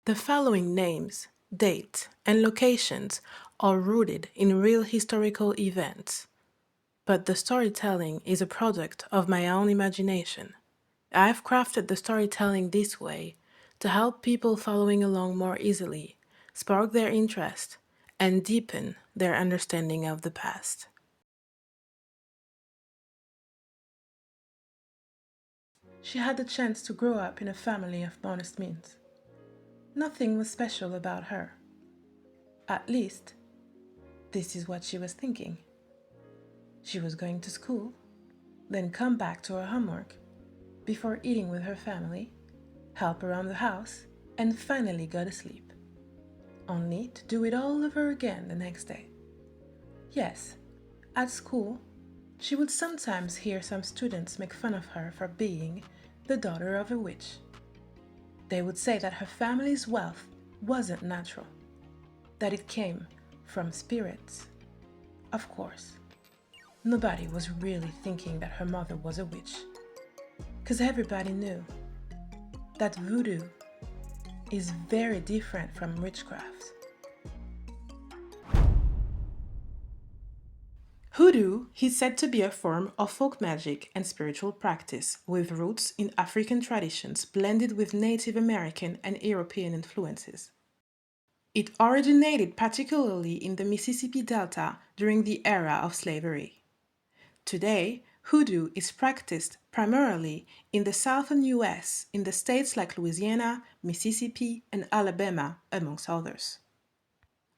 The following names, dates, and locations are rooted in real historical events, but the storytelling is a product of my own imagination. I've crafted the storytelling this way to help people following along more easily, spark their interest, and deepen their understanding of the past. She had the chance to grow up in a family of modest means. Nothing was special about her. At least, this is what she was thinking. She was going to school, then come back to her homework, before eating with her family, help around the house, and finally go to sleep. Only to do it all over again the next day. Yes, at school, she would sometimes hear some students make fun of her for being the daughter of a witch. They would say that her family's wealth wasn't natural, that it came from spirits. Of course, nobody was really thinking that her mother was a witch, because everybody knew that voodoo is very different from witchcraft. Hoodoo is said to be a form of folk magic and spiritual practice with roots in African traditions blended with Native American and European influences. It originated particularly in the Mississippi Delta during the era of slavery. Today, hoodoo is practiced primarily in the southern US in the states like Louisiana, Mississippi, and Alabama, amongst others.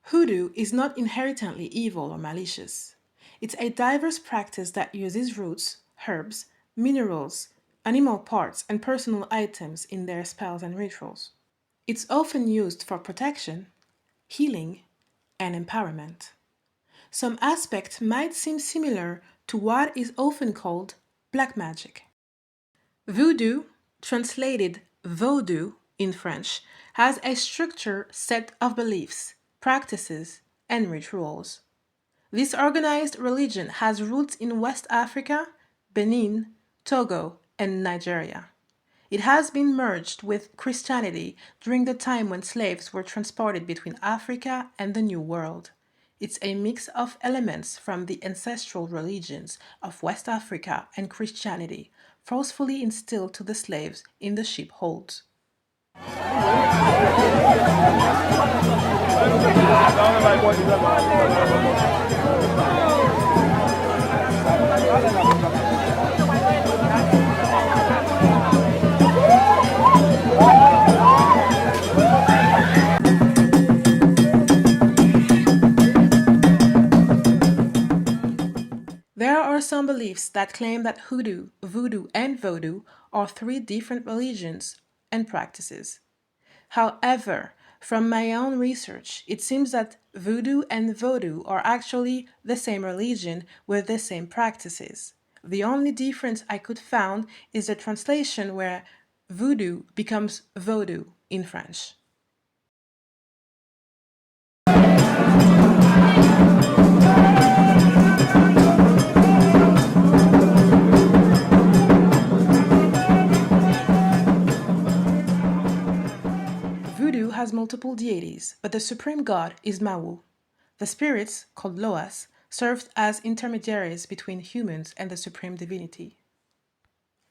Hoodoo is not inherently evil or malicious. It's a diverse practice that uses roots, herbs, minerals, animal parts, and personal items in their spells and rituals. It's often used for protection, healing, and empowerment. Some aspects might seem similar to what is often called black magic. Voodoo, translated vaudou in French, has a structured set of beliefs, practices, and rituals. This organized religion has roots in West Africa, Benin, Togo, and Nigeria. It has been merged with Christianity during the time when slaves were transported between Africa and the New World. It's a mix of elements from the ancestral religions of West Africa and Christianity, forcefully instilled to the slaves in the sheepfolds. There are some beliefs that claim that hoodoo, voodoo, and vodou are three different religions and practices. However, from my own research, it seems that voodoo and vodou are actually the same religion with the same practices. The only difference I could found is the translation where voodoo becomes vaudou in French. Voodoo has multiple deities, but the supreme god is Mawu. The spirits, called Loas, served as intermediaries between humans and the supreme divinity.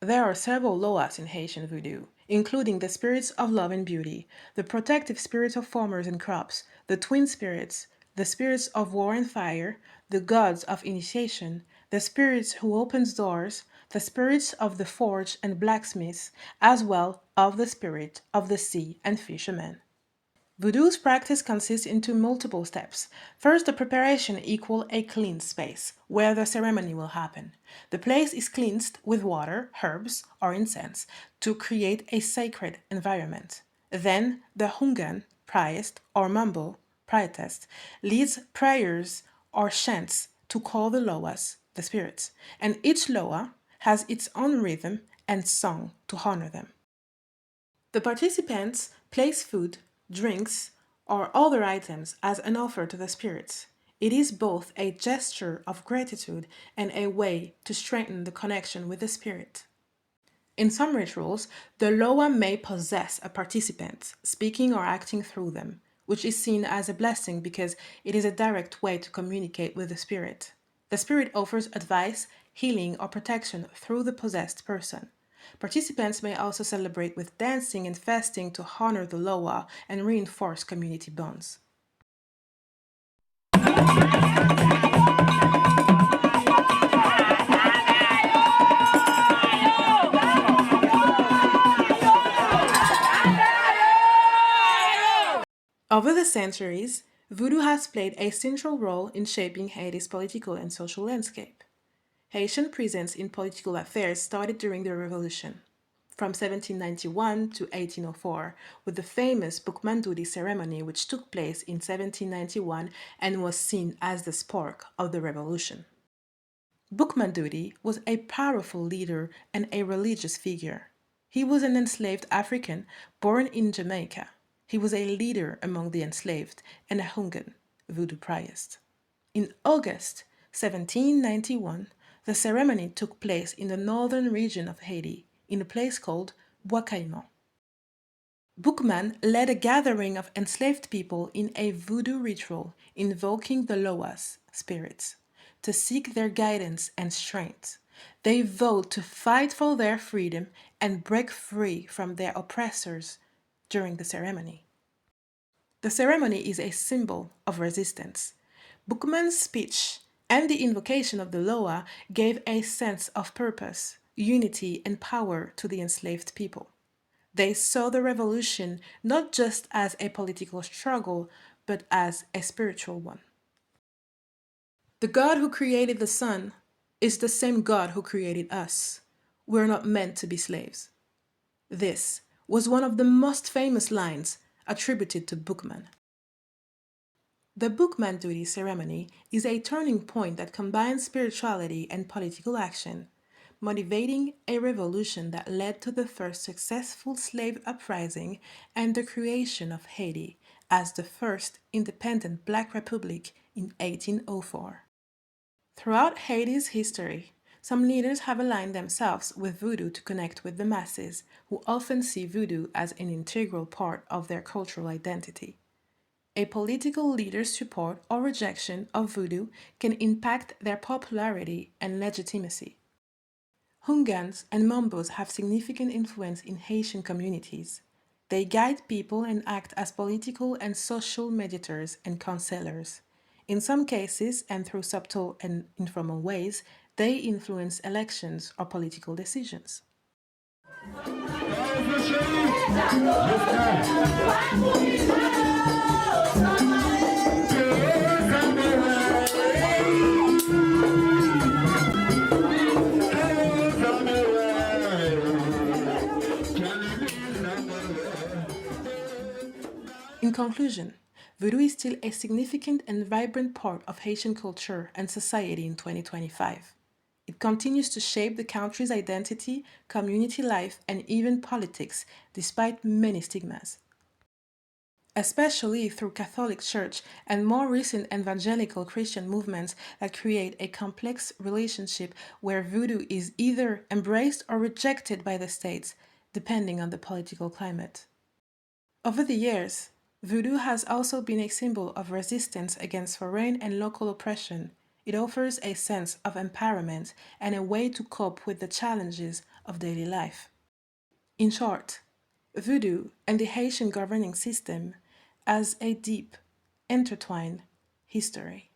There are several Loas in Haitian voodoo, including the spirits of love and beauty, the protective spirits of farmers and crops, the twin spirits, the spirits of war and fire, the gods of initiation, the spirits who opens doors, the spirits of the forge and blacksmiths, as well of the spirit of the sea and fishermen. Voodoo's practice consists into multiple steps. First, the preparation equal a clean space where the ceremony will happen. The place is cleansed with water, herbs, or incense to create a sacred environment. Then, the hungan, priest, or mambo, prietess, leads prayers or chants to call the loas, the spirits, and each loa has its own rhythm and song to honor them. The participants place food, drinks, or other items as an offer to the spirits. It is both a gesture of gratitude and a way to strengthen the connection with the spirit. In some rituals, the loa may possess a participant, speaking or acting through them, which is seen as a blessing because it is a direct way to communicate with the spirit. The spirit offers advice, healing, or protection through the possessed person. Participants may also celebrate with dancing and fasting to honor the loa and reinforce community bonds. Over the centuries, voodoo has played a central role in shaping Haiti's political and social landscape. Haitian presence in political affairs started during the Revolution, from 1791 to 1804, with the famous Boukmandoudi ceremony which took place in 1791 and was seen as the spark of the revolution. Boukmandoudi was a powerful leader and a religious figure. He was an enslaved African born in Jamaica. He was a leader among the enslaved and a Hungan voodoo priest. In August 1791, the ceremony took place in the northern region of Haiti, in a place called Bois-Caïman. Boukman led a gathering of enslaved people in a voodoo ritual invoking the Loas, spirits, to seek their guidance and strength. They vowed to fight for their freedom and break free from their oppressors during the ceremony. The ceremony is a symbol of resistance. Boukman's speech and the invocation of the Loa gave a sense of purpose, unity, and power to the enslaved people. They saw the revolution not just as a political struggle, but as a spiritual one. The God who created the sun is the same God who created us. We're not meant to be slaves. This was one of the most famous lines attributed to Boukman. The Boukmandoudi ceremony is a turning point that combines spirituality and political action, motivating a revolution that led to the first successful slave uprising and the creation of Haiti as the first independent Black republic in 1804. Throughout Haiti's history, some leaders have aligned themselves with voodoo to connect with the masses, who often see voodoo as an integral part of their cultural identity. A political leader's support or rejection of voodoo can impact their popularity and legitimacy. Hungans and Mambos have significant influence in Haitian communities. They guide people and act as political and social mediators and counselors. In some cases, and through subtle and informal ways, they influence elections or political decisions. In conclusion, voodoo is still a significant and vibrant part of Haitian culture and society in 2025. It continues to shape the country's identity, community life, and even politics, despite many stigmas. Especially through Catholic Church and more recent evangelical Christian movements that create a complex relationship where voodoo is either embraced or rejected by the states, depending on the political climate. Over the years, voodoo has also been a symbol of resistance against foreign and local oppression. It offers a sense of empowerment and a way to cope with the challenges of daily life. In short, voodoo and the Haitian governing system has a deep, intertwined history.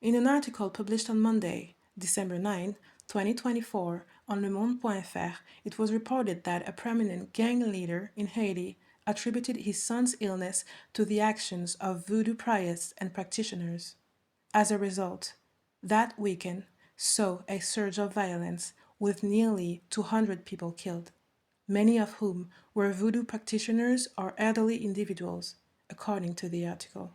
In an article published on Monday, December 9, 2024, on Le Monde.fr, it was reported that a prominent gang leader in Haiti, attributed his son's illness to the actions of voodoo priests and practitioners. As a result, that weekend saw a surge of violence with nearly 200 people killed, many of whom were voodoo practitioners or elderly individuals, according to the article.